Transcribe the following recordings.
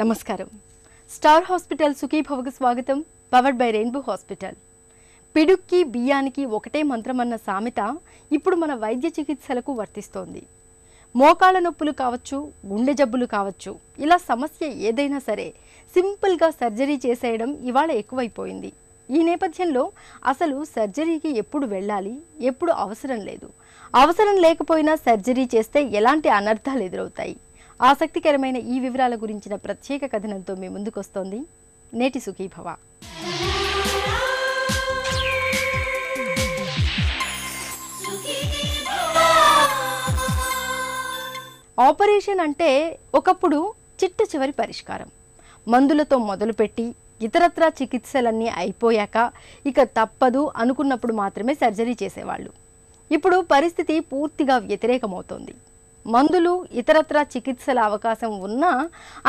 నమస్కారం. Star hospital సుఖీభవకు స్వాగతం. Powered by Rainbow Hospital. పిడుక్కి బియ్యానికి ఒకటే మంత్రమన్న సామెత ఇప్పుడు మన వైద్య చికిత్సలకు వర్తిస్తోంది. మోకాళ్ళ నొప్పులు కావచ్చు, గుండె జబ్బులు కావచ్చు, ఇలా సమస్య ఏదైనా సరే సింపుల్గా సర్జరీ చేసేయడం ఇవాళ ఎక్కువైపోయింది. ఈ నేపథ్యంలో అసలు సర్జరీకి ఎప్పుడు వెళ్ళాలి, ఎప్పుడు అవసరం లేదు, అవసరం లేకపోయినా సర్జరీ చేస్తే ఎలాంటి అనర్థాలు ఎదురవుతాయి, ఆసక్తికరమైన ఈ వివరాల గురించిన ప్రత్యేక కథనంతో మీ ముందుకొస్తోంది నేటి సుఖీభవ. ఆపరేషన్ అంటే ఒకప్పుడు చిట్ట చివరి పరిష్కారం. మందులతో మొదలుపెట్టి ఇతరత్రా చికిత్సలన్నీ అయిపోయాక ఇక తప్పదు అనుకున్నప్పుడు మాత్రమే సర్జరీ చేసేవాళ్ళు. ఇప్పుడు పరిస్థితి పూర్తిగా వ్యతిరేకమవుతోంది. మందులు ఇతరత్రా చికిత్సల అవకాశం ఉన్నా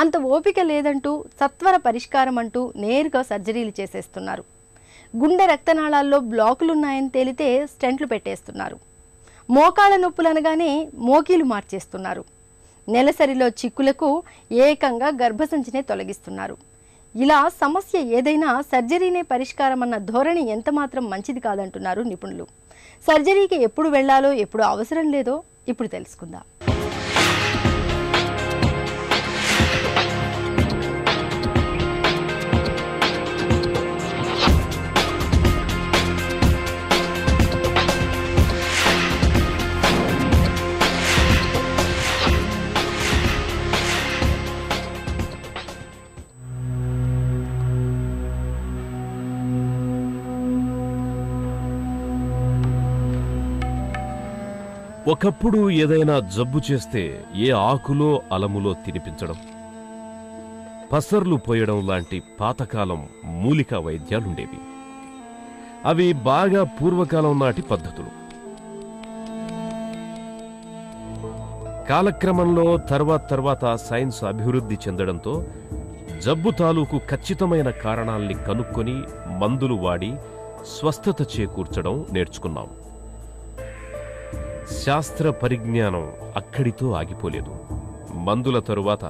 అంత ఓపిక లేదంటూ సత్వర పరిష్కారం అంటూ నేరుగా సర్జరీలు చేసేస్తున్నారు. గుండె రక్తనాళాల్లో బ్లాకులున్నాయని తేలితే స్టెంట్లు పెట్టేస్తున్నారు. మోకాళ్ళ నొప్పులు అనగానే మోకీలు మార్చేస్తున్నారు. నెలసరిలో చిక్కులకు ఏకంగా గర్భసంచినే తొలగిస్తున్నారు. ఇలా సమస్య ఏదైనా సర్జరీనే పరిష్కారం అన్న ధోరణి ఎంతమాత్రం మంచిది కాదంటున్నారు నిపుణులు. సర్జరీకి ఎప్పుడు వెళ్లాలో, ఎప్పుడు అవసరం లేదో ఇప్పుడు తెలుసుకుందాం. ఒకప్పుడు ఏదైనా జబ్బు చేస్తే ఏ ఆకులో అలములో తినిపించడం, పసర్లు పోయడం లాంటి పాతకాలం మూలికా వైద్యాలుండేవి. అవి బాగా పూర్వకాలం నాటి పద్ధతులు. కాలక్రమంలో తర్వాత సైన్స్ అభివృద్ధి చెందడంతో జబ్బు తాలూకు ఖచ్చితమైన కారణాల్ని కనుక్కొని మందులు వాడి స్వస్థత చేకూర్చడం నేర్చుకున్నాం. శాస్త్ర పరిజ్ఞానం అక్కడితో ఆగిపోలేదు. మందుల తరువాత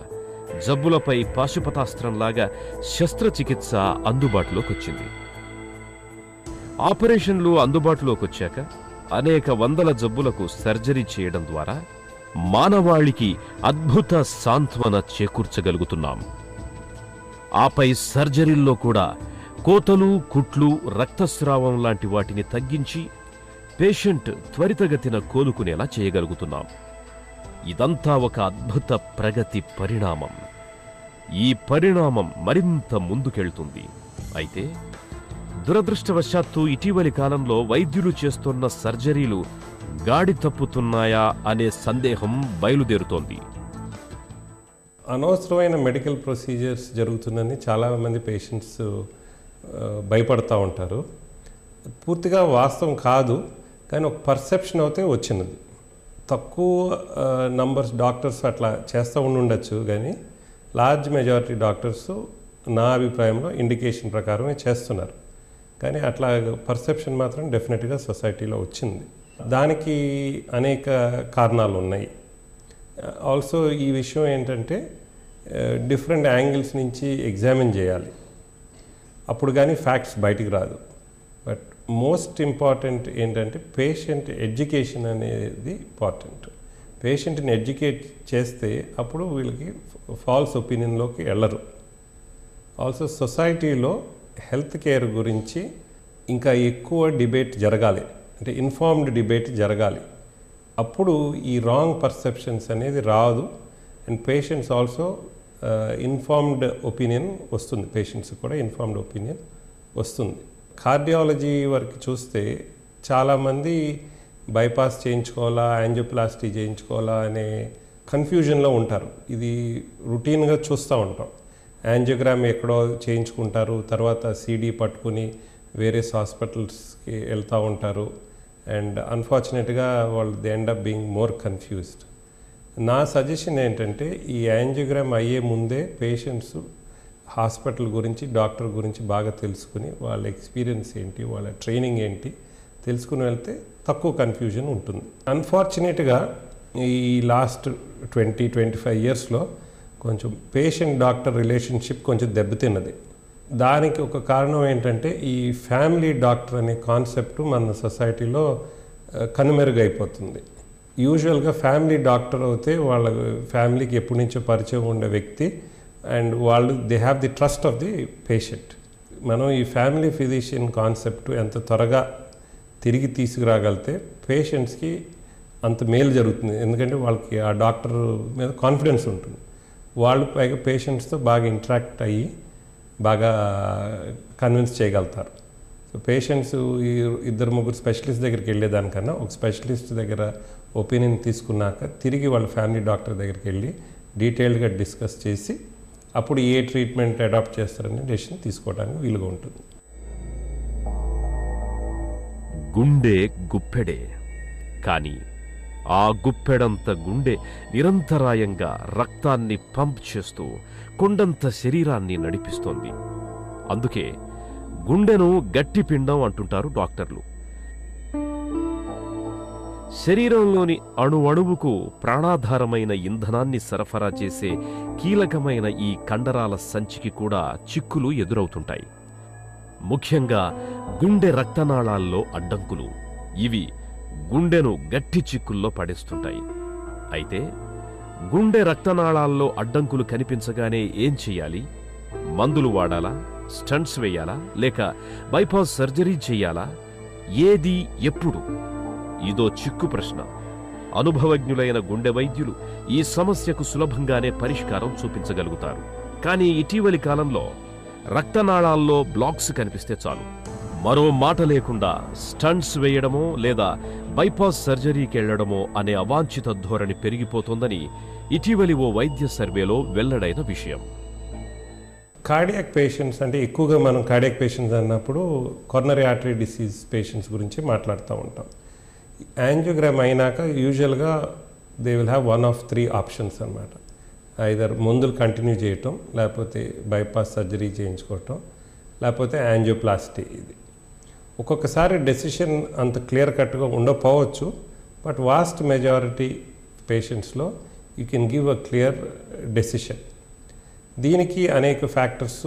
జబ్బులపై పాశుపతాస్త్రంలాగా శస్త్రచికిత్స అందుబాటులోకొచ్చింది. ఆపరేషన్లు అందుబాటులోకొచ్చాక అనేక వందల జబ్బులకు సర్జరీ చేయడం ద్వారా మానవాళికి అద్భుత సాంత్వన చేకూర్చగలుగుతున్నాం. ఆపై సర్జరీల్లో కూడా కోతలు, కుట్లు, రక్తస్రావం లాంటి వాటిని తగ్గించి పేషెంట్ త్వరితగతిన కోలుకునేలా చేయగలుగుతున్నాం. ఇదంతా ఒక అద్భుత ప్రగతి పరిణామం. ఈ పరిణామం మరింత ముందుకెళ్తుంది. అయితే దురదృష్టవశాత్తు ఇటీవలి కాలంలో వైద్యులు చేస్తున్న సర్జరీలు గాడి తప్పుతున్నాయా అనే సందేహం బయలుదేరుతోంది. అనవసరమైన మెడికల్ ప్రొసీజర్స్ జరుగుతుందని చాలామంది పేషెంట్స్ భయపడతా ఉంటారు. పూర్తిగా వాస్తవం కాదు, కానీ ఒక పర్సెప్షన్ అయితే వచ్చినది. తక్కువ నంబర్స్ డాక్టర్స్ అట్లా చేస్తూ ఉండొచ్చు, కానీ లార్జ్ మెజారిటీ డాక్టర్స్ నా అభిప్రాయంలో ఇండికేషన్ ప్రకారమే చేస్తున్నారు. కానీ అట్లా పర్సెప్షన్ మాత్రం డెఫినెట్గా సొసైటీలో వచ్చింది. దానికి అనేక కారణాలు ఉన్నాయి. ఆల్సో ఈ విషయం ఏంటంటే డిఫరెంట్ యాంగిల్స్ నుంచి ఎగ్జామిన్ చేయాలి, అప్పుడు కానీ ఫ్యాక్ట్స్ బయటికి రాదు. బట్ మోస్ట్ ఇంపార్టెంట్ ఏంటంటే పేషెంట్ ఎడ్యుకేషన్ అనేది ఇంపార్టెంట్. పేషెంట్ని ఎడ్యుకేట్ చేస్తే అప్పుడు వీళ్ళకి ఫాల్స్ ఒపీనియన్లోకి వెళ్ళరు. ఆల్సో సొసైటీలో హెల్త్ కేర్ గురించి ఇంకా ఎక్కువ డిబేట్ జరగాలి, అంటే ఇన్ఫార్మ్డ్ డిబేట్ జరగాలి. అప్పుడు ఈ రాంగ్ పర్సెప్షన్స్ అనేది రాదు. And patients also informed opinion వస్తుంది. పేషెంట్స్ కూడా ఇన్ఫార్మ్డ్ ఒపీనియన్ వస్తుంది. కార్డియాలజీ వరకు చూస్తే చాలామంది బైపాస్ చేయించుకోవాలా, యాంజియోప్లాస్టీ చేయించుకోవాలా అనే కన్ఫ్యూజన్లో ఉంటారు. ఇది రొటీన్గా చూస్తూ ఉంటాం. యాంజియోగ్రామ్ ఎక్కడో చేయించుకుంటారు, తర్వాత సీడీ పట్టుకుని వేరే హాస్పిటల్స్కి వెళ్తూ ఉంటారు. అండ్ అన్ఫార్చునేట్గా వాళ్ళు they end up being more confused. నా సజెషన్ ఏంటంటే ఈ యాంజియోగ్రామ్ అయ్యే ముందే పేషెంట్స్ హాస్పిటల్ గురించి, డాక్టర్ గురించి బాగా తెలుసుకుని వాళ్ళ ఎక్స్పీరియన్స్ ఏంటి, వాళ్ళ ట్రైనింగ్ ఏంటి తెలుసుకుని వెళ్తే తక్కువ కన్ఫ్యూజన్ ఉంటుంది. అన్ఫార్చునేట్గా ఈ లాస్ట్ 20-25 ఇయర్స్లో కొంచెం పేషెంట్ డాక్టర్ రిలేషన్షిప్ కొంచెం దెబ్బతిన్నది. దానికి ఒక కారణం ఏంటంటే ఈ ఫ్యామిలీ డాక్టర్ అనే కాన్సెప్ట్ మన సొసైటీలో కనుమెరుగైపోతుంది. యూజువల్గా ఫ్యామిలీ డాక్టర్ అయితే వాళ్ళ ఫ్యామిలీకి ఎప్పటి నుంచో పరిచయం ఉండే వ్యక్తి అండ్ వాళ్ళు they have the trust of the patient. మనం ఈ ఫ్యామిలీ ఫిజిషియన్ కాన్సెప్ట్ ఎంత త్వరగా తిరిగి తీసుకురాగలిగితే పేషెంట్స్కి అంత మేలు జరుగుతుంది. ఎందుకంటే వాళ్ళకి ఆ డాక్టర్ మీద కాన్ఫిడెన్స్ ఉంటుంది. వాళ్ళు పైగా పేషెంట్స్తో బాగా ఇంటరాక్ట్ అయ్యి బాగా కన్విన్స్ చేయగలుగుతారు. సో పేషెంట్స్ ఈ 2-3 స్పెషలిస్ట్ దగ్గరికి వెళ్ళేదానికన్నా ఒక స్పెషలిస్ట్ దగ్గర ఒపీనియన్ తీసుకున్నాక తిరిగి వాళ్ళ ఫ్యామిలీ డాక్టర్ దగ్గరికి వెళ్ళి డీటెయిల్డ్గా డిస్కస్ చేసి అప్పుడు ఏ ట్రీట్మెంట్ అడాప్ట్ చేస్తారని డెసిషన్ తీసుకోవడానికి వీలుగా ఉంటుంది. గుండె గుప్పెడే, కానీ ఆ గుప్పెడంత గుండె నిరంతరాయంగా రక్తాన్ని పంప్ చేస్తూ కొండంత శరీరాన్ని నడిపిస్తోంది. అందుకే గుండెను గట్టి పిండం అంటుంటారు డాక్టర్లు. శరీరంలోని అణువణువుకు ప్రాణాధారమైన ఇంధనాన్ని సరఫరా చేసే కీలకమైన ఈ కండరాల సంచికి కూడా చిక్కులు ఎదురవుతుంటాయి. ముఖ్యంగా గుండె రక్తనాళాల్లో అడ్డంకులు. ఇవి గుండెను గట్టి చిక్కుల్లో పడేస్తుంటాయి. అయితే గుండె రక్తనాళాల్లో అడ్డంకులు కనిపించగానే ఏం చెయ్యాలి? మందులు వాడాలా? స్టంట్స్ వేయాలా? లేక బైపాస్ సర్జరీ చెయ్యాలా? ఏది ఎప్పుడు? ఇదో చిక్కు ప్రశ్న. అనుభవజ్ఞులైన గుండె వైద్యులు ఈ సమస్యకు సులభంగానే పరిష్కారం చూపించగలుగుతారు. కానీ ఇటీవలి కాలంలో రక్తనాళాల్లో బ్లాక్స్ కనిపిస్తే చాలు, మరో మాట లేకుండా స్టంట్స్ వేయడమో లేదా బైపాస్ సర్జరీకి వెళ్లడమో అనే అవాంఛిత ధోరణి పెరిగిపోతోందని ఇటీవలి ఓ వైద్య సర్వేలో వెల్లడైన విషయం. కార్డియాక్ పేషెంట్స్ అంటే ఎక్కువగా మనం కార్డియాక్ పేషెంట్స్ అన్నప్పుడు కొరోనరీ ఆర్టరీ డిసీజ్ పేషెంట్స్ గురించి మాట్లాడుతూ ఉంటాం. యాంజియోగ్రామ్ అయినాక యూజువల్గా they will have 1 of 3 options అన్నమాట. ఐదర్ మందులు కంటిన్యూ చేయటం, లేకపోతే బైపాస్ సర్జరీ చేయించుకోవటం, లేకపోతే యాంజియోప్లాస్టీ. ఇది ఒక్కొక్కసారి డెసిషన్ అంత క్లియర్ కట్గా ఉండకపోవచ్చు, బట్ వాస్ట్ మెజారిటీ పేషెంట్స్లో you can give a clear decision. దీనికి అనేక factors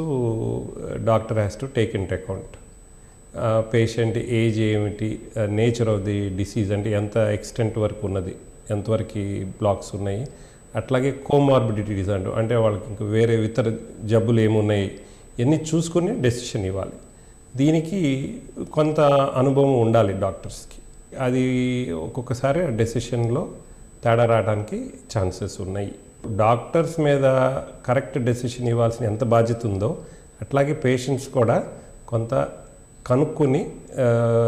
doctor has to take in account. Patient age ఏమిటి, నేచర్ ఆఫ్ ది డిసీజ్ అంటే ఎంత ఎక్స్టెంట్ వరకు ఉన్నది, ఎంతవరకు బ్లాక్స్ ఉన్నాయి, అట్లాగే కోమార్బిడిటీస్ అంటే వాళ్ళకి ఇంకా వేరే ఇతర జబ్బులు ఏమున్నాయి ఇవన్నీ చూసుకుని డెసిషన్ ఇవ్వాలి. దీనికి కొంత అనుభవం ఉండాలి డాక్టర్స్కి. అది ఒక్కొక్కసారి డెసిషన్లో తేడా రావడానికి ఛాన్సెస్ ఉన్నాయి. డాక్టర్స్ మీద కరెక్ట్ డెసిషన్ ఇవ్వాల్సిన ఎంత బాధ్యత ఉందో అట్లాగే పేషెంట్స్ కూడా కొంత కనుక్కొని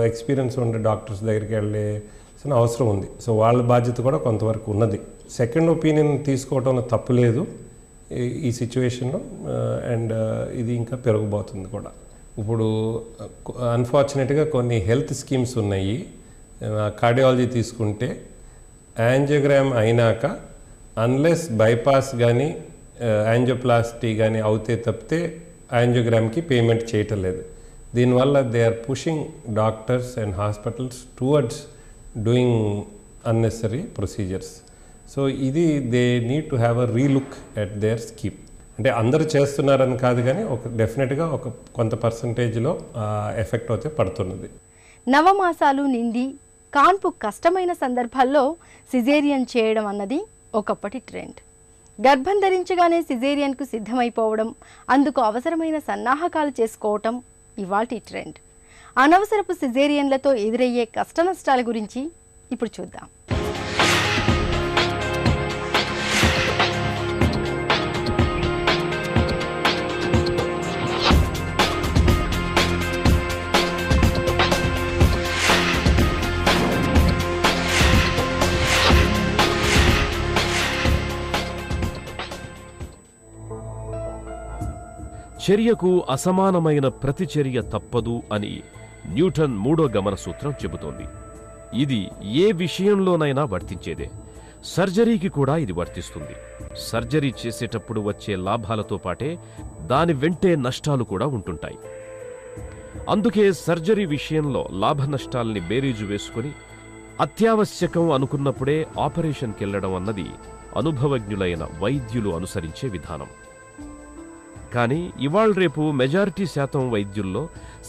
ఎక్స్పీరియన్స్ ఉండే డాక్టర్స్ దగ్గరికి వెళ్ళాల్సిన అవసరం ఉంది. సో వాళ్ళ బాధ్యత కూడా కొంతవరకు ఉన్నది. సెకండ్ ఒపీనియన్ తీసుకోవడంలో తప్పు లేదు ఈ సిచ్యువేషన్లో, అండ్ ఇది ఇంకా పెరగబోతుంది కూడా. ఇప్పుడు అన్ఫార్చునేట్గా కొన్ని హెల్త్ స్కీమ్స్ ఉన్నాయి. కార్డియాలజీ తీసుకుంటే యాంజియోగ్రామ్ అయినాక అన్లెస్ బైపాస్ కానీ యాంజియోప్లాస్టీ కానీ అవుతే తప్పితే యాంజియోగ్రామ్కి పేమెంట్ చేయటం లేదు. దీనివల్ల they are pushing doctors and hospitals towards doing unnecessary procedures. So ఇది they need to have a relook at their scheme. అంటే అందరూ చేస్తున్నారని కాదు, కానీ డెఫినెట్గా కొంత పర్సంటేజ్లో ఎఫెక్ట్ అయితే పడుతున్నది. నవమాసాలు నిండి కాన్పు కష్టమైన సందర్భాల్లో సిజేరియన్ చేయడం అన్నది ఒకప్పటి ట్రెండ్. గర్భం ధరించగానే సిజేరియన్కు సిద్ధమైపోవడం, అందుకు అవసరమైన సన్నాహకాలు చేసుకోవటం ఇవాల్టి ట్రెండ్. అనవసరపు సిజేరియన్లతో ఎదురయ్యే కష్టనష్టాల గురించి ఇప్పుడు చూద్దాం. చర్యకు అసమానమైన ప్రతిచర్య తప్పదు అని న్యూటన్ 3వ గమన సూత్రం చెబుతోంది. ఇది ఏ విషయంలోనైనా వర్తించేదే. సర్జరీకి కూడా ఇది వర్తిస్తుంది. సర్జరీ చేసేటప్పుడు వచ్చే లాభాలతో పాటే దాని వెంటే నష్టాలు కూడా ఉంటుంటాయి. అందుకే సర్జరీ విషయంలో లాభ నష్టాల్ని బేరీజు వేసుకుని అత్యావశ్యకం అనుకున్నప్పుడే ఆపరేషన్కి వెళ్లడం అన్నది అనుభవజ్ఞులైన వైద్యులు అనుసరించే విధానం. కానీ ఇవాళ మెజారిటీ శాతం వైద్యుల్లో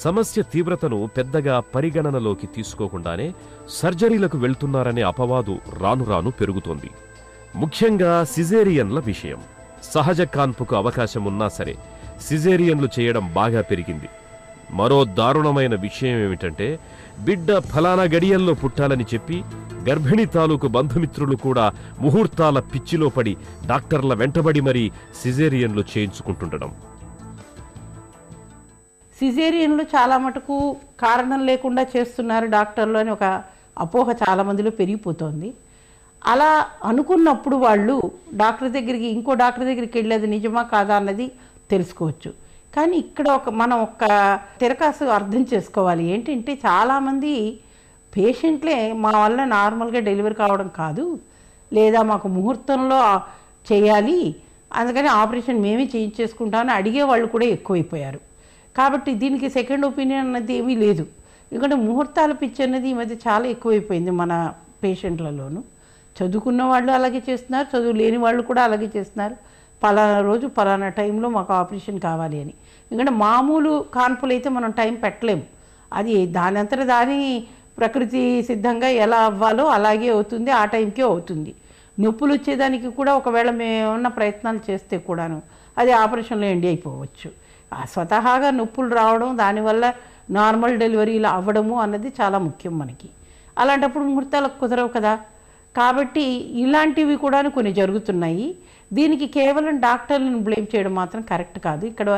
సమస్య తీవ్రతను పెద్దగా పరిగణనలోకి తీసుకోకుండానే సర్జరీలకు వెళ్తున్నారనే అపవాదు రాను రాను పెరుగుతోంది. ముఖ్యంగా సిజేరియన్ల విషయం. సహజ కాన్పుకు అవకాశం ఉన్నా సరే సిజేరియన్లు చేయడం బాగా పెరిగింది. మరో దారుణమైన విషయం ఏమిటంటే, బిడ్డ ఫలానా గడియల్లో పుట్టాలని చెప్పి గర్భిణీ తాలూకు బంధుమిత్రులు కూడా ముహూర్తాల పిచ్చిలో పడి డాక్టర్ల వెంటబడి మరీ సిజేరియన్లు చేయించుకుంటుండడం. సిజేరియన్లు చాలా మటుకు కారణం లేకుండా చేస్తున్నారు డాక్టర్లు అని ఒక అపోహ చాలా మందిలో పెరిగిపోతోంది. అలా అనుకున్నప్పుడు వాళ్ళు ఇంకో డాక్టర్ దగ్గరికి వెళ్ళేది నిజమా కాదా అన్నది తెలుసుకోవచ్చు. కానీ ఇక్కడ మనం ఒక తిరకాసు అర్థం చేసుకోవాలి. ఏంటంటే చాలామంది పేషెంట్లే మా వల్ల నార్మల్గా డెలివరీ కావడం కాదు, లేదా మాకు ముహూర్తంలో చేయాలి, అందుకని ఆపరేషన్ మేమే చేయించేసుకుంటామని అడిగే వాళ్ళు కూడా ఎక్కువైపోయారు. కాబట్టి దీనికి సెకండ్ ఒపీనియన్ అన్నది ఏమీ లేదు. ఎందుకంటే ముహూర్తాల పిచ్చి అన్నది ఈ మధ్య చాలా ఎక్కువైపోయింది మన పేషెంట్లలోనూ. చదువుకున్న వాళ్ళు అలాగే చేస్తున్నారు, చదువు లేని వాళ్ళు కూడా అలాగే చేస్తున్నారు. పలానా రోజు పలానా టైంలో మాకు ఆపరేషన్ కావాలి అని. ఎందుకంటే మామూలు కాన్పులు అయితే మనం టైం పెట్టలేము. అది దానంతట దాని ప్రకృతి సిద్ధంగా ఎలా అవ్వాలో అలాగే అవుతుంది, ఆ టైంకే అవుతుంది. నొప్పులు వచ్చేదానికి కూడా ఒకవేళ మేము ఏమన్నా ప్రయత్నాలు చేస్తే కూడాను అది ఆపరేషన్లో ఎండ్ అయిపోవచ్చు. స్వతహాగా నొప్పులు రావడం, దానివల్ల నార్మల్ డెలివరీలు అవ్వడము అన్నది చాలా ముఖ్యం మనకి. అలాంటప్పుడు ముహూర్తాలకు కుదరవు కదా. కాబట్టి ఇలాంటివి కూడా కొన్ని జరుగుతున్నాయి. దీనికి కేవలం డాక్టర్లను బ్లేమ్ చేయడం మాత్రం కరెక్ట్ కాదు. ఇక్కడ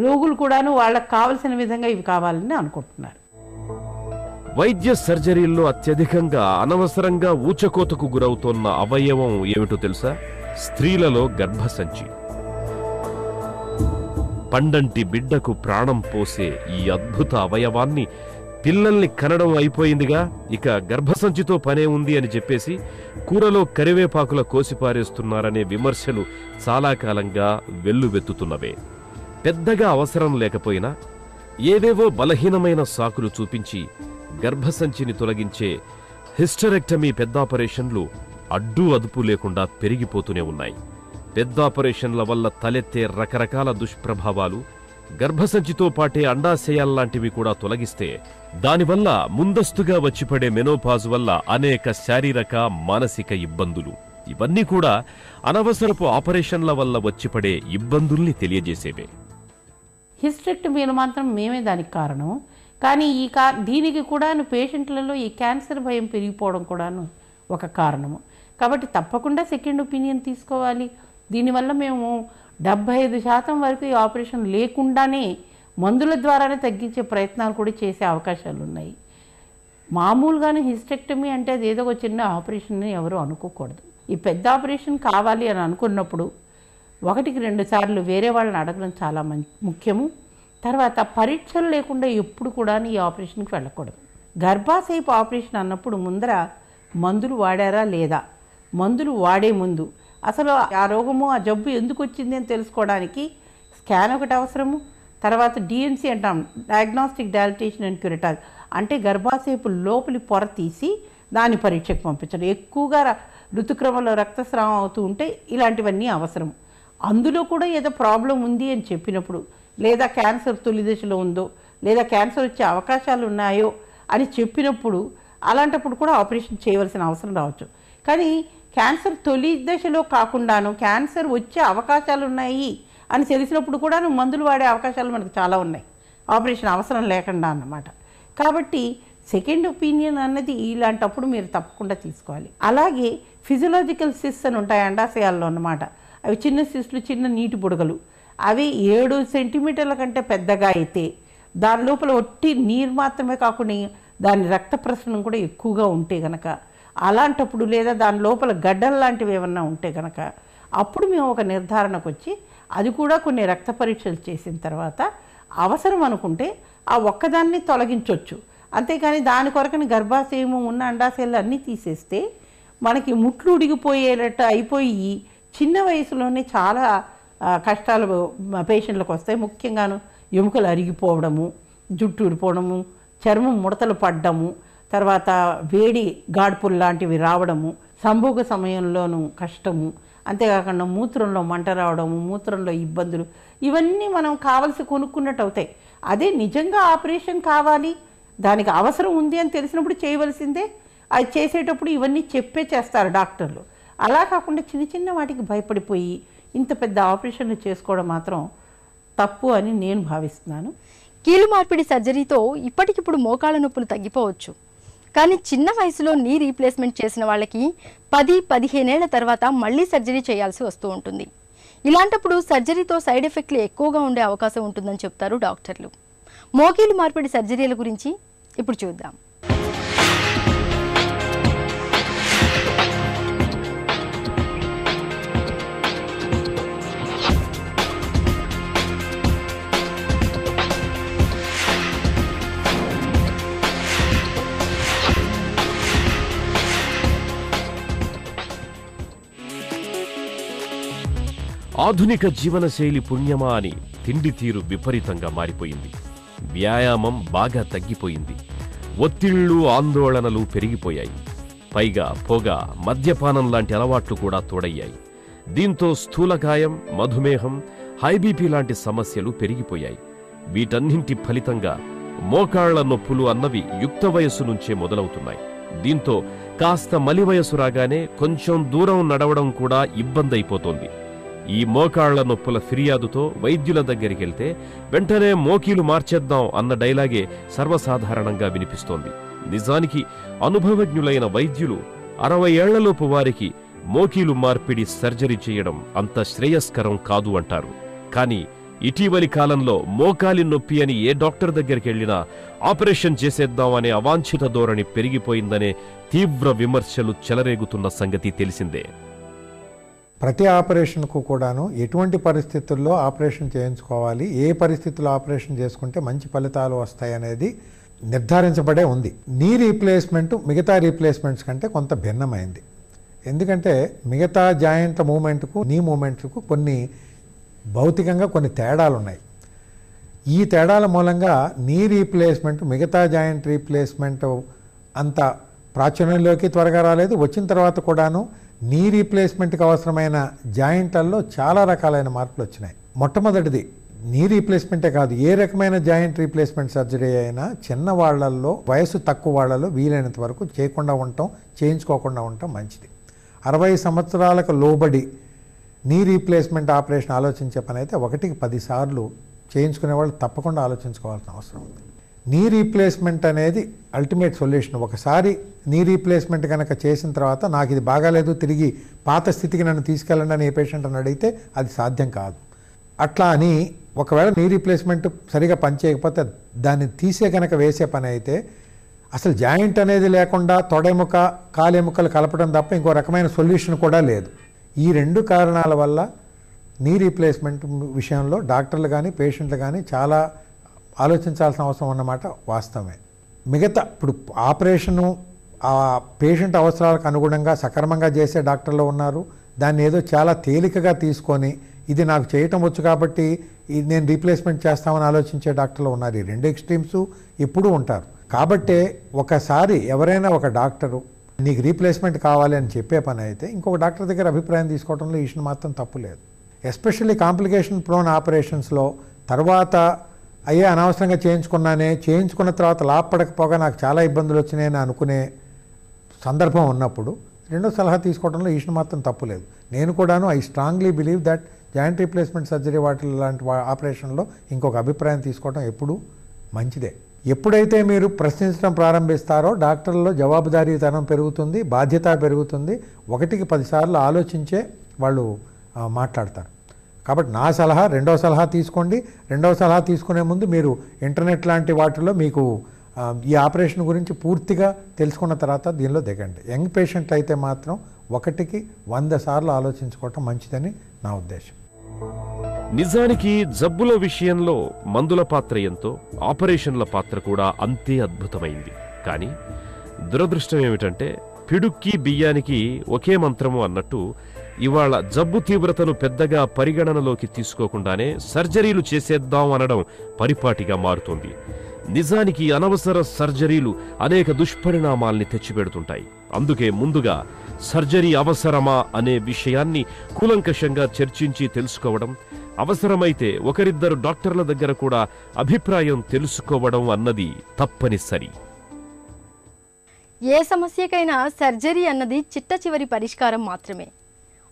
రోగులు కూడాను వాళ్ళకి కావలసిన విధంగా ఇవి కావాలని అనుకుంటున్నారు. వైద్య సర్జరీల్లో అత్యధికంగా అనవసరంగా ఊచకోతకు గురవుతోన్న అవయవం ఏమిటో తెలుసా? స్త్రీలలో గర్భసంచి. పండంటి బిడ్డకు ప్రాణం పోసే ఈ అద్భుత అవయవాన్ని పిల్లల్ని కనడం అయిపోయిందిగా, ఇక గర్భసంచితో పనే ఉంది అని చెప్పేసి కూరలో కరివేపాకుల కోసిపారేస్తున్నారనే విమర్శలు చాలా కాలంగా వెల్లువెత్తుతున్నవే. పెద్దగా అవసరం లేకపోయినా ఏవేవో బలహీనమైన సాకులు చూపించి గర్భసంచిని తొలగించే హిస్టరెక్టమీ పెద్దాపరేషన్లు అడ్డు అదుపు లేకుండా పెరిగిపోతూనే ఉన్నాయి. పెద్దాపరేషన్ల వల్ల తలెత్తే రకరకాల దుష్ప్రభావాలు, గర్భసంచితో పాటే అండాశయాల్లాంటివి కూడా తొలగిస్తే దానివల్ల ముందస్తుగా వచ్చిపడే మెనోపాజ్ వల్ల అనేక శారీరక మానసిక ఇబ్బందులు, ఇవన్నీ కూడా అనవసరపు ఆపరేషన్ల వల్ల వచ్చిపడే ఇబ్బందుల్ని తెలియజేసేవే. హిస్టెక్టమీలు మాత్రం మేమే దానికి కారణం. కానీ దీనికి కూడాను పేషెంట్లలో ఈ క్యాన్సర్ భయం పెరిగిపోవడం కూడాను ఒక కారణము. కాబట్టి తప్పకుండా సెకండ్ ఒపీనియన్ తీసుకోవాలి. దీనివల్ల మేము 75% వరకు ఈ ఆపరేషన్ లేకుండానే మందుల ద్వారానే తగ్గించే ప్రయత్నాలు కూడా చేసే అవకాశాలు ఉన్నాయి. మామూలుగానే హిస్టెక్టమీ అంటే అది ఏదో ఒక చిన్న ఆపరేషన్ ఎవరు అనుకోకూడదు. ఈ పెద్ద ఆపరేషన్ కావాలి అని అనుకున్నప్పుడు 1-2 సార్లు వేరే వాళ్ళని అడగడం చాలా ముఖ్యము. తర్వాత పరీక్షలు లేకుండా ఎప్పుడు కూడా ఈ ఆపరేషన్కి వెళ్ళకూడదు. గర్భాశయపు ఆపరేషన్ అన్నప్పుడు ముందర మందులు వాడారా లేదా, మందులు వాడే ముందు అసలు ఆ రోగము ఆ జబ్బు ఎందుకు వచ్చింది అని తెలుసుకోవడానికి స్కాన్ ఒకటి అవసరము. తర్వాత డిఎన్సి అంటాం, డయాగ్నోస్టిక్ డైలటేషన్ అండ్ క్యూరిటాజ్, అంటే గర్భాశయపు లోపలి పొర తీసి దాని పరీక్షకు పంపించడం. ఎక్కువగా ఋతుక్రమంలో రక్తస్రావం అవుతూ ఉంటే ఇలాంటివన్నీ అవసరం. అందులో కూడా ఏదో ప్రాబ్లం ఉంది అని చెప్పినప్పుడు, లేదా క్యాన్సర్ తొలి దశలో ఉందో, లేదా క్యాన్సర్ వచ్చే అవకాశాలు ఉన్నాయో అని చెప్పినప్పుడు అలాంటప్పుడు కూడా ఆపరేషన్ చేయవలసిన అవసరం రావచ్చు. కానీ క్యాన్సర్ తొలి దశలో కాకుండాను క్యాన్సర్ వచ్చే అవకాశాలు ఉన్నాయి అని తెలిసినప్పుడు కూడా మందులు వాడే అవకాశాలు మనకు చాలా ఉన్నాయి, ఆపరేషన్ అవసరం లేకుండా అన్నమాట. కాబట్టి సెకండ్ ఒపీనియన్ అన్నది ఇలాంటప్పుడు మీరు తప్పకుండా తీసుకోవాలి. అలాగే ఫిజియోలాజికల్ సిస్ట్స్ అని ఉంటాయి అండాశయాల్లో అన్నమాట. అవి చిన్న సిస్టులు, చిన్న నీటి బుడగలు. అవి 7 సెంటీమీటర్ల కంటే పెద్దగా అయితే దాని లోపల ఒట్టి నీరు మాత్రమే కాకుండా దాని రక్త ప్రసరణ కూడా ఎక్కువగా ఉంటే కనుక, అలాంటప్పుడు లేదా దాని లోపల గడ్డలు లాంటివి ఏమన్నా ఉంటే కనుక అప్పుడు మేము ఒక నిర్ధారణకు వచ్చి అది కూడా కొన్ని రక్త పరీక్షలు చేసిన తర్వాత అవసరం అనుకుంటే ఆ ఒక్కదాన్ని తొలగించవచ్చు. అంతేకాని దాని కొరకని గర్భాశయము ఉన్న అండాశయాలు అన్నీ తీసేస్తే మనకి ముట్లు ఉడిగిపోయేటట్టు అయిపోయి చిన్న వయసులోనే చాలా కష్టాలు పేషెంట్లకు వస్తాయి. ముఖ్యంగాను ఎముకలు అరిగిపోవడము, జుట్టు ఊడిపోవడము, చర్మం ముడతలు పడ్డము, తర్వాత వేడి గాడ్పులు లాంటివి రావడము, సంభోగ సమయంలోనూ కష్టము, అంతేకాకుండా మూత్రంలో మంట రావడము, మూత్రంలో ఇబ్బందులు, ఇవన్నీ మనం కావలసి కొనుక్కున్నట్టు అవుతాయి. అదే నిజంగా ఆపరేషన్ కావాలి, దానికి అవసరం ఉంది అని తెలిసినప్పుడు చేయవలసిందే. అది చేసేటప్పుడు ఇవన్నీ చెప్పే చేస్తారు డాక్టర్లు. అలా కాకుండా చిన్న చిన్న వాటికి భయపడిపోయి ఇంత పెద్ద ఆపరేషన్లు చేసుకోవడం మాత్రం తప్పు అని నేను భావిస్తున్నాను. కీలు మార్పిడి సర్జరీతో ఇప్పటికిప్పుడు మోకాళ్ళ నొప్పులు తగ్గిపోవచ్చు. కానీ చిన్న వయసులో నీ రీప్లేస్మెంట్ చేసిన వాళ్ళకి 10-15 ఏళ్ల తర్వాత మళ్ళీ సర్జరీ చేయాల్సి వస్తూ ఉంటుంది. ఇలాంటప్పుడు సర్జరీతో సైడ్ ఎఫెక్ట్లు ఎక్కువగా ఉండే అవకాశం ఉంటుందని చెప్తారు డాక్టర్లు. మోకీలు మార్పిడి సర్జరీల గురించి ఇప్పుడు చూద్దాం. ఆధునిక జీవనశైలి పుణ్యమా అని తిండి తీరు విపరీతంగా మారిపోయింది. వ్యాయామం బాగా తగ్గిపోయింది. ఒత్తిళ్లు, ఆందోళనలు పెరిగిపోయాయి. పైగా పొగ, మద్యపానం లాంటి అలవాట్లు కూడా తోడయ్యాయి. దీంతో స్థూలకాయం, మధుమేహం, హైబీపీ లాంటి సమస్యలు పెరిగిపోయాయి. వీటన్నింటి ఫలితంగా మోకాళ్ల నొప్పులు అన్నవి యుక్త వయస్సు నుంచే మొదలవుతున్నాయి. దీంతో కాస్త మలి వయసు రాగానే కొంచెం దూరం నడవడం కూడా ఇబ్బంది అయిపోతోంది. ఈ మోకాళ్ల నొప్పుల ఫిర్యాదుతో వైద్యుల దగ్గరికెళ్తే వెంటనే మోకీలు మార్చేద్దాం అన్న డైలాగే సర్వసాధారణంగా వినిపిస్తోంది. నిజానికి అనుభవజ్ఞులైన వైద్యులు 60 ఏళ్లలోపు వారికి మోకీలు మార్పిడి సర్జరీ చేయడం అంత శ్రేయస్కరం కాదు అంటారు. కానీ ఇటీవలి కాలంలో మోకాలి నొప్పి అని ఏ డాక్టర్ దగ్గరికెళ్లినా ఆపరేషన్ చేసేద్దాం అనే అవాంఛిత ధోరణి పెరిగిపోయిందనే తీవ్ర విమర్శలు చెలరేగుతున్న సంగతి తెలిసిందే. ప్రతి ఆపరేషన్కు కూడాను ఎటువంటి పరిస్థితుల్లో ఆపరేషన్ చేయించుకోవాలి, ఏ పరిస్థితుల్లో ఆపరేషన్ చేసుకుంటే మంచి ఫలితాలు వస్తాయనేది నిర్ధారించబడే ఉంది. నీ రీప్లేస్మెంట్ మిగతా రీప్లేస్మెంట్స్ కంటే కొంత భిన్నమైంది. ఎందుకంటే మిగతా జాయింట్ల మూమెంట్కు నీ మూమెంట్కు కొన్ని భౌతికంగా కొన్ని తేడాలు ఉన్నాయి. ఈ తేడాల మూలంగా నీ రీప్లేస్మెంట్ మిగతా జాయింట్ రీప్లేస్మెంట్ అంత ప్రాచుర్యంలోకి త్వరగా రాలేదు. వచ్చిన తర్వాత కూడాను నీ రీప్లేస్మెంట్కి అవసరమైన జాయింట్లలో చాలా రకాలైన మార్పులు వచ్చినాయి. మొట్టమొదటిది నీ రీప్లేస్మెంటే కాదు, ఏ రకమైన జాయింట్ రీప్లేస్మెంట్ సర్జరీ అయినా చిన్న వాళ్లల్లో, వయసు తక్కువ వాళ్లలో వీలైనంత వరకు చేయకుండా ఉండటం, చేయించుకోకుండా ఉండటం మంచిది. 60 సంవత్సరాలకు లోబడి నీ రీప్లేస్మెంట్ ఆపరేషన్ ఆలోచించే పని అయితే 1కి 10 సార్లు చేయించుకునే వాళ్ళు తప్పకుండా ఆలోచించుకోవాల్సిన అవసరం ఉంది. నీ రీప్లేస్మెంట్ అనేది అల్టిమేట్ సొల్యూషన్. ఒకసారి నీ రీప్లేస్మెంట్ కనుక చేసిన తర్వాత నాకు ఇది బాగాలేదు, తిరిగి పాత స్థితికి నన్ను తీసుకెళ్ళండి అని ఏ పేషెంట్ అని అడిగితే అది సాధ్యం కాదు. అట్లా అని ఒకవేళ నీ రీప్లేస్మెంట్ సరిగా పనిచేయకపోతే దాన్ని తీసే కనుక వేసే పని అయితే అసలు జాయింట్ అనేది లేకుండా తొడెముక, కాలెముకలు కలపడం తప్ప ఇంకో రకమైన సొల్యూషన్ కూడా లేదు. ఈ 2 కారణాల వల్ల నీ రీప్లేస్మెంట్ విషయంలో డాక్టర్లు కానీ పేషెంట్లు కానీ చాలా ఆలోచించాల్సిన అవసరం అన్నమాట వాస్తవమే. మిగతా ఇప్పుడు ఆపరేషను ఆ పేషెంట్ అవసరాలకు అనుగుణంగా సక్రమంగా చేసే డాక్టర్లు ఉన్నారు. దాన్ని ఏదో చాలా తేలికగా తీసుకొని ఇది నాకు చేయటం వచ్చు కాబట్టి ఇది నేను రీప్లేస్మెంట్ చేస్తామని ఆలోచించే డాక్టర్లు ఉన్నారు. ఈ 2 ఎక్స్ట్రీమ్స్ ఎప్పుడూ ఉంటారు. కాబట్టే ఒకసారి ఎవరైనా ఒక డాక్టరు నీకు రీప్లేస్మెంట్ కావాలి అని చెప్పే పని అయితే ఇంకొక డాక్టర్ దగ్గర అభిప్రాయం తీసుకోవడంలో ఈ విషయం మాత్రం తప్పు లేదు. ఎస్పెషల్లీ కాంప్లికేషన్ ప్రోన్ ఆపరేషన్స్లో తర్వాత అయ్యే అనవసరంగా చేయించుకున్న తర్వాత లాభపడకపోగా నాకు చాలా ఇబ్బందులు వచ్చినాయని అనుకునే సందర్భం ఉన్నప్పుడు రెండో సలహా తీసుకోవడంలో ఈ విషయం మాత్రం తప్పు లేదు. నేను కూడాను I strongly believe that joint replacement surgery వాటి లాంటి ఆపరేషన్లో ఇంకొక అభిప్రాయం తీసుకోవడం ఎప్పుడూ మంచిదే. ఎప్పుడైతే మీరు ప్రశ్నించడం ప్రారంభిస్తారో డాక్టర్లలో జవాబుదారీతనం పెరుగుతుంది, బాధ్యత పెరుగుతుంది. 1కి 10 సార్లు ఆలోచించే వాళ్ళు మాట్లాడతారు. కాబట్టి నా సలహా రెండవ సలహా తీసుకోండి. రెండవ సలహా తీసుకునే ముందు మీరు ఇంటర్నెట్ లాంటి వాటిలో మీకు ఈ ఆపరేషన్ గురించి పూర్తిగా తెలుసుకున్న తర్వాత దీనిలో దిగండి. యంగ్ పేషెంట్ అయితే మాత్రం 1కి 100 సార్లు ఆలోచించుకోవటం మంచిదని నా ఉద్దేశం. నిజానికి జబ్బుల విషయంలో మందుల పాత్ర ఎంతో ఆపరేషన్ల పాత్ర కూడా అంతే అద్భుతమైంది. కానీ దురదృష్టం ఏమిటంటే పిడుక్కి బియ్యానికి ఒకే మంత్రము అన్నట్టు ఇవాళ జబ్బు తీవ్రతను పెద్దగా పరిగణనలోకి తీసుకోకుండానే సర్జరీలు చేసేద్దాం అనడం పరిపాటిగా మారుతోంది. నిజానికి అనవసర సర్జరీలు అనేక దుష్పరిణామాల్ని తెచ్చిపెడుతుంటాయి. అందుకే ముందుగా సర్జరీ అవసరమా అనే విషయాన్ని కూలంకషంగా చర్చించి తెలుసుకోవడం, అవసరమైతే ఒకరిద్దరు డాక్టర్ల దగ్గర కూడా అభిప్రాయం తెలుసుకోవడం అన్నది తప్పనిసరి. ఏ సమస్యకైనా సర్జరీ అన్నది చిట్ట చివరి పరిష్కారం మాత్రమే.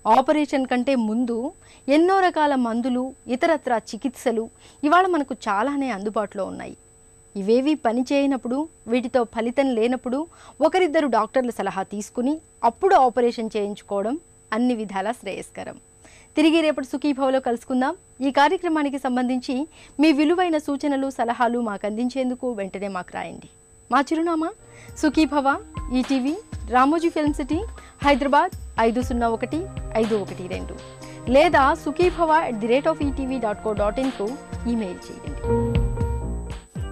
ఆపరేషన్ కంటే ముందు ఎన్నో రకాల మందులు, ఇతరత్రా చికిత్సలు ఇవాళ మనకు చాలానే అందుబాటులో ఉన్నాయి. ఇవేవి పని చేయనప్పుడు, వీటితో ఫలితం లేనప్పుడు ఒకరిద్దరు డాక్టర్ల సలహా తీసుకుని అప్పుడు ఆపరేషన్ చేయించుకోవడం అన్ని విధాలా శ్రేయస్కరం. తిరిగి రేపటి సుఖీభవలో కలుసుకుందాం. ఈ కార్యక్రమానికి సంబంధించి మీ విలువైన సూచనలు, సలహాలు మాకు అందించేందుకు వెంటనే మాకు రాయండి. మా చిరునామా Sukhibhava, ETV, Ramoji film city, Hyderabad 501512 లేదా sukhibhava@etv.co.in కు ఈమెయిల్ చేయండి.